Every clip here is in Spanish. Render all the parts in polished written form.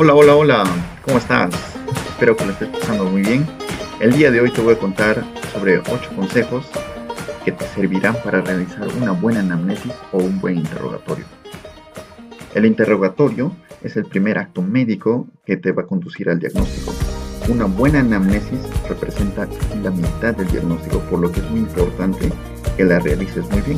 Hola, hola, hola, ¿cómo estás? Espero que lo estés pasando muy bien. El día de hoy te voy a contar sobre 8 consejos que te servirán para realizar una buena anamnesis o un buen interrogatorio. El interrogatorio es el primer acto médico que te va a conducir al diagnóstico. Una buena anamnesis representa la mitad del diagnóstico, por lo que es muy importante que la realices muy bien.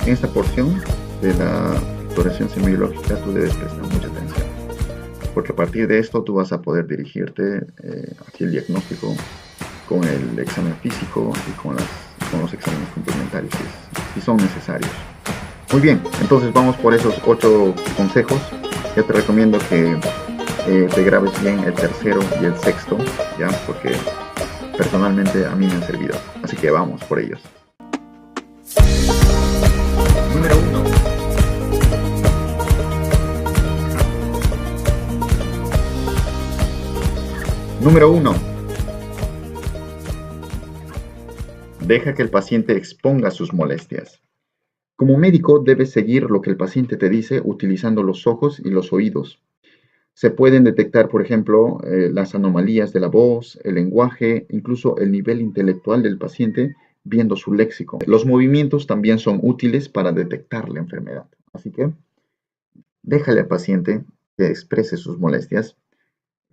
En esta porción de la exploración semiológica tú debes prestar mucha atención, porque a partir de esto tú vas a poder dirigirte hacia el diagnóstico con el examen físico y con los exámenes complementarios si son necesarios. Muy bien, entonces vamos por esos 8 consejos. Yo te recomiendo que te grabes bien el tercero y el sexto, ya, porque personalmente a mí me han servido. Así que vamos por ellos. Número uno. Número uno. Deja que el paciente exponga sus molestias. Como médico debes seguir lo que el paciente te dice utilizando los ojos y los oídos. Se pueden detectar, por ejemplo, las anomalías de la voz, el lenguaje, incluso el nivel intelectual del paciente viendo su léxico. Los movimientos también son útiles para detectar la enfermedad. Así que déjale al paciente que exprese sus molestias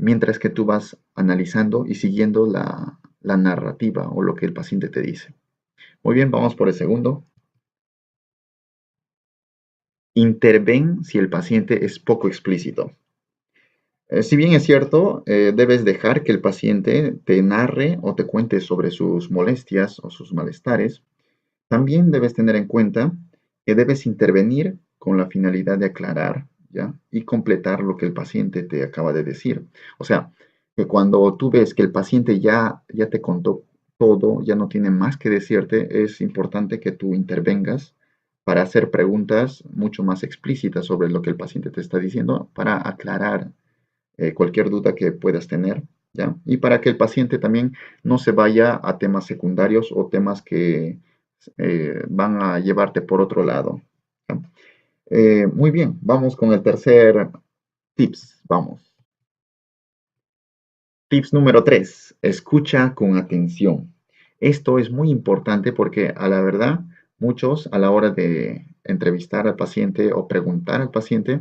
mientras que tú vas analizando y siguiendo la narrativa o lo que el paciente te dice. Muy bien, vamos por el segundo. Interven si el paciente es poco explícito. Si bien es cierto, debes dejar que el paciente te narre o te cuente sobre sus molestias o sus malestares, también debes tener en cuenta que debes intervenir con la finalidad de aclarar, ¿ya? Y completar lo que el paciente te acaba de decir. O sea, que cuando tú ves que el paciente ya te contó todo, ya no tiene más que decirte, es importante que tú intervengas para hacer preguntas mucho más explícitas sobre lo que el paciente te está diciendo, para aclarar cualquier duda que puedas tener, ¿ya? Y para que el paciente también no se vaya a temas secundarios o temas que van a llevarte por otro lado, ¿ya? Muy bien, vamos con el tercer tips, vamos. Tips número 3, escucha con atención. Esto es muy importante porque a la verdad, muchos a la hora de entrevistar al paciente o preguntar al paciente,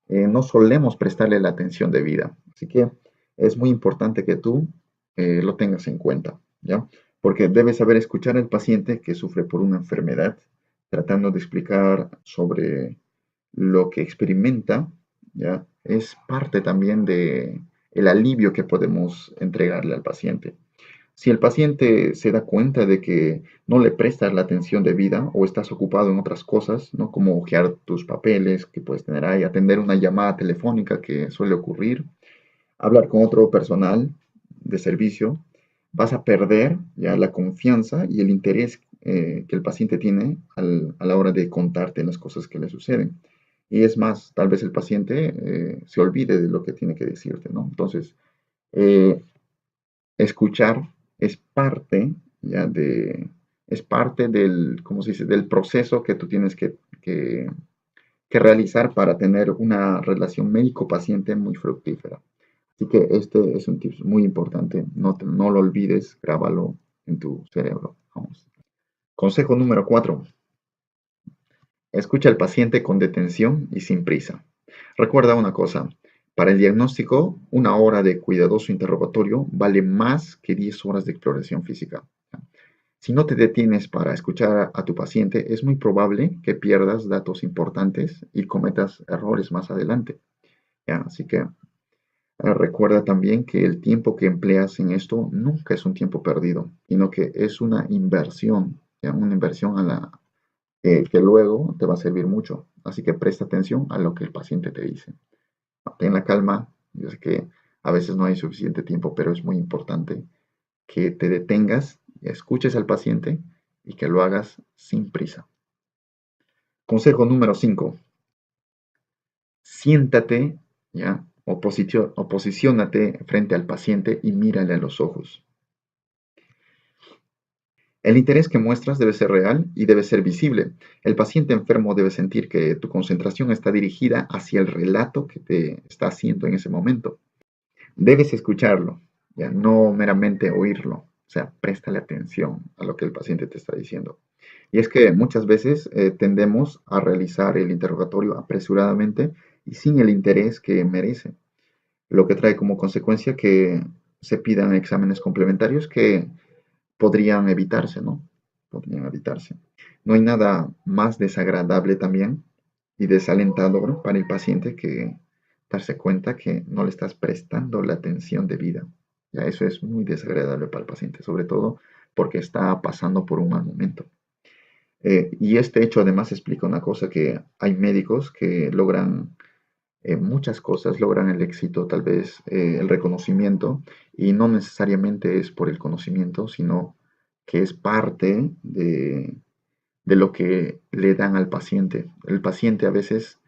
no solemos prestarle la atención debida. Así que es muy importante que tú lo tengas en cuenta, ¿ya? Porque debes saber escuchar al paciente que sufre por una enfermedad, tratando de explicar sobre lo que experimenta, ¿ya? Es parte también de el alivio que podemos entregarle al paciente. Si el paciente se da cuenta de que no le prestas la atención debida o estás ocupado en otras cosas, ¿no? Como hojear tus papeles que puedes tener ahí, atender una llamada telefónica que suele ocurrir, hablar con otro personal de servicio, vas a perder ya la confianza y el interés que el paciente tiene a la hora de contarte las cosas que le suceden. Y es más, tal vez el paciente se olvide de lo que tiene que decirte, ¿no? Entonces, eh, escuchar es parte ya es parte del, ¿cómo se dice?, del proceso que tú tienes que realizar para tener una relación médico-paciente muy fructífera. Así que este es un tip muy importante, no lo olvides, grábalo en tu cerebro. Vamos. Consejo número 4. Escucha al paciente con detención y sin prisa. Recuerda una cosa, para el diagnóstico, una hora de cuidadoso interrogatorio vale más que 10 horas de exploración física. Si no te detienes para escuchar a tu paciente, es muy probable que pierdas datos importantes y cometas errores más adelante, ¿ya? Así que recuerda también que el tiempo que empleas en esto nunca es un tiempo perdido, sino que es una inversión, ¿ya? Una inversión que luego te va a servir mucho. Así que presta atención a lo que el paciente te dice. Ten la calma. Yo sé que a veces no hay suficiente tiempo, pero es muy importante que te detengas, escuches al paciente y que lo hagas sin prisa. Consejo número 5. Siéntate, ¿ya? O posiciónate frente al paciente y mírale a los ojos. El interés que muestras debe ser real y debe ser visible. El paciente enfermo debe sentir que tu concentración está dirigida hacia el relato que te está haciendo en ese momento. Debes escucharlo, ya no meramente oírlo. O sea, préstale atención a lo que el paciente te está diciendo. Y es que muchas veces tendemos a realizar el interrogatorio apresuradamente y sin el interés que merece, lo que trae como consecuencia que se pidan exámenes complementarios que podrían evitarse, ¿no? Podrían evitarse. No hay nada más desagradable también y desalentador para el paciente que darse cuenta que no le estás prestando la atención debida. Ya eso es muy desagradable para el paciente, sobre todo porque está pasando por un mal momento. Y este hecho además explica una cosa, que hay médicos que logran muchas cosas, logran el éxito, tal vez el reconocimiento, y no necesariamente es por el conocimiento, sino que es parte de lo que le dan al paciente. El paciente a veces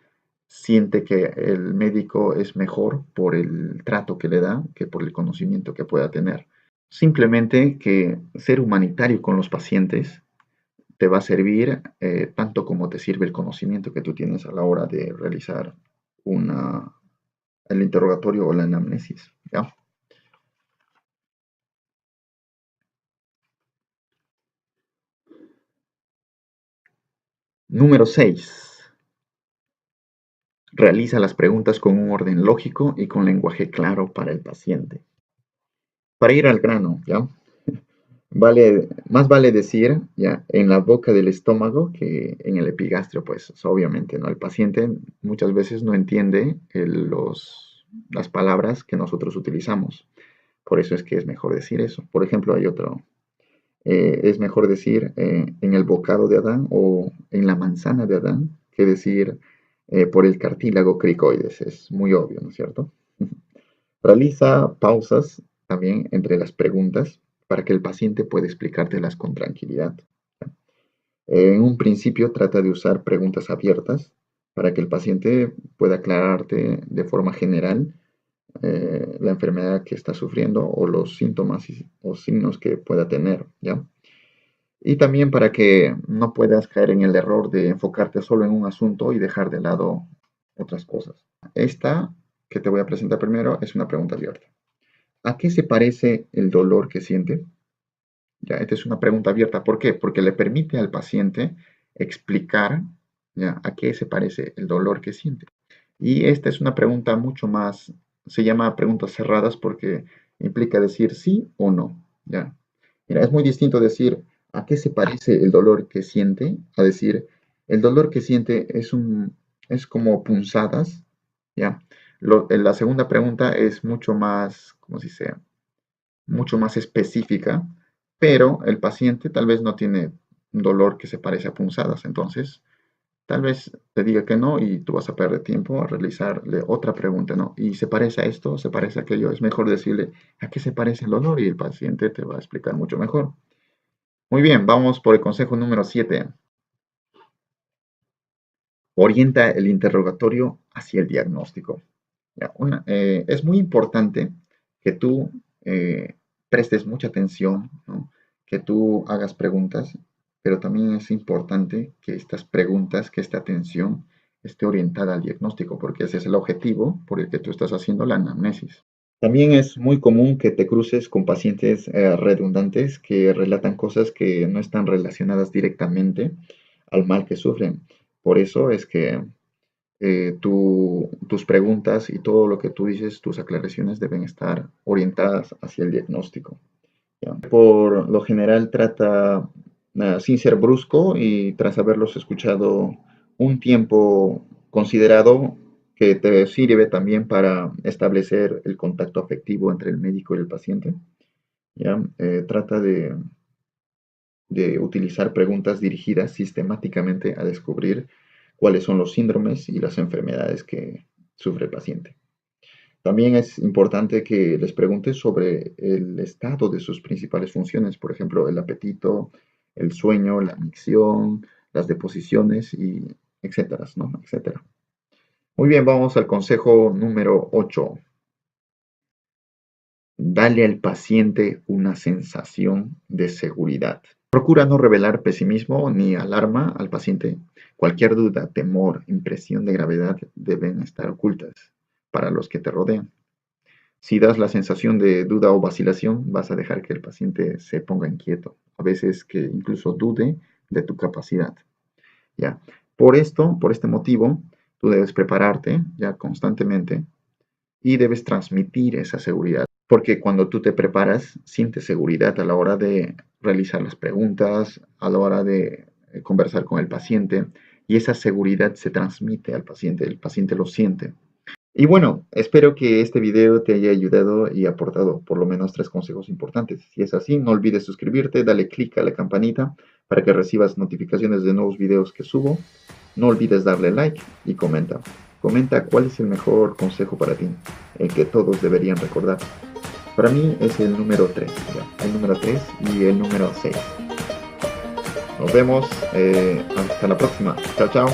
siente que el médico es mejor por el trato que le da que por el conocimiento que pueda tener. Simplemente que ser humanitario con los pacientes te va a servir tanto como te sirve el conocimiento que tú tienes a la hora de realizar una, el interrogatorio o la anamnesis, ¿ya? Número 6. Realiza las preguntas con un orden lógico y con lenguaje claro para el paciente. Para ir al grano, ¿ya? Más vale decir, ya, en la boca del estómago que en el epigastrio, pues obviamente, ¿no? El paciente muchas veces no entiende las palabras que nosotros utilizamos. Por eso es que es mejor decir eso. Por ejemplo, hay otro, es mejor decir en el bocado de Adán o en la manzana de Adán que decir por el cartílago cricoides. Es muy obvio, ¿no es cierto? Realiza pausas también entre las preguntas para que el paciente pueda explicártelas con tranquilidad. En un principio trata de usar preguntas abiertas para que el paciente pueda aclararte de forma general la enfermedad que está sufriendo o los síntomas o signos que pueda tener, ¿ya? Y también para que no puedas caer en el error de enfocarte solo en un asunto y dejar de lado otras cosas. Esta que te voy a presentar primero es una pregunta abierta. ¿A qué se parece el dolor que siente? Ya, esta es una pregunta abierta. ¿Por qué? Porque le permite al paciente explicar, ya, a qué se parece el dolor que siente. Y esta es una pregunta mucho más, se llama preguntas cerradas porque implica decir sí o no. ¿Ya? Mira, es muy distinto decir a qué se parece el dolor que siente a decir el dolor que siente es como punzadas. ¿Ya? La segunda pregunta es mucho más, ¿cómo se dice? Mucho más específica, pero el paciente tal vez no tiene un dolor que se parece a punzadas. Entonces, tal vez te diga que no y tú vas a perder tiempo a realizarle otra pregunta, ¿no? Y se parece a esto, se parece a aquello. Es mejor decirle a qué se parece el dolor y el paciente te va a explicar mucho mejor. Muy bien, vamos por el consejo número 7. Orienta el interrogatorio hacia el diagnóstico. Ya, es muy importante que tú prestes mucha atención, ¿no? Que tú hagas preguntas, pero también es importante que estas preguntas, que esta atención esté orientada al diagnóstico, porque ese es el objetivo por el que tú estás haciendo la anamnesis. También es muy común que te cruces con pacientes redundantes que relatan cosas que no están relacionadas directamente al mal que sufren. Por eso es que tus preguntas y todo lo que tú dices, tus aclaraciones deben estar orientadas hacia el diagnóstico. ¿Ya? Por lo general trata sin ser brusco y tras haberlos escuchado un tiempo considerado que te sirve también para establecer el contacto afectivo entre el médico y el paciente. ¿Ya? Trata de utilizar preguntas dirigidas sistemáticamente a descubrir cuáles son los síndromes y las enfermedades que sufre el paciente. También es importante que les preguntes sobre el estado de sus principales funciones, por ejemplo, el apetito, el sueño, la micción, las deposiciones y etcétera, ¿no? Etcétera. Muy bien, vamos al consejo número 8. Dale al paciente una sensación de seguridad. Procura no revelar pesimismo ni alarma al paciente. Cualquier duda, temor, impresión de gravedad deben estar ocultas para los que te rodean. Si das la sensación de duda o vacilación, vas a dejar que el paciente se ponga inquieto, a veces que incluso dude de tu capacidad. ¿Ya? Por este motivo, tú debes prepararte ya constantemente y debes transmitir esa seguridad, porque cuando tú te preparas, sientes seguridad a la hora de realizar las preguntas, a la hora de conversar con el paciente, y esa seguridad se transmite al paciente, el paciente lo siente. Y bueno, espero que este video te haya ayudado y aportado por lo menos 3 consejos importantes. Si es así, no olvides suscribirte, dale click a la campanita para que recibas notificaciones de nuevos videos que subo. No olvides darle like y comenta. Comenta cuál es el mejor consejo para ti, el que todos deberían recordar. Para mí es el número 3, el número 3 y el número 6. Nos vemos, hasta la próxima. Chao, chao.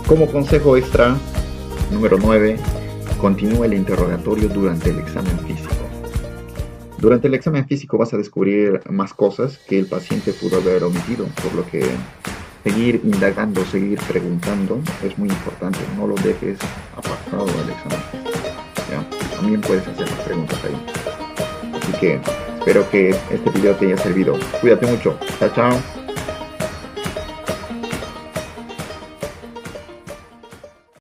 Como consejo extra, número 9, continúa el interrogatorio durante el examen físico. Durante el examen físico vas a descubrir más cosas que el paciente pudo haber omitido, por lo que seguir indagando, seguir preguntando es muy importante. No lo dejes apartado del examen físico. ¿Ya? También puedes hacer las preguntas ahí. Así que espero que este video te haya servido. Cuídate mucho. Chao, chao.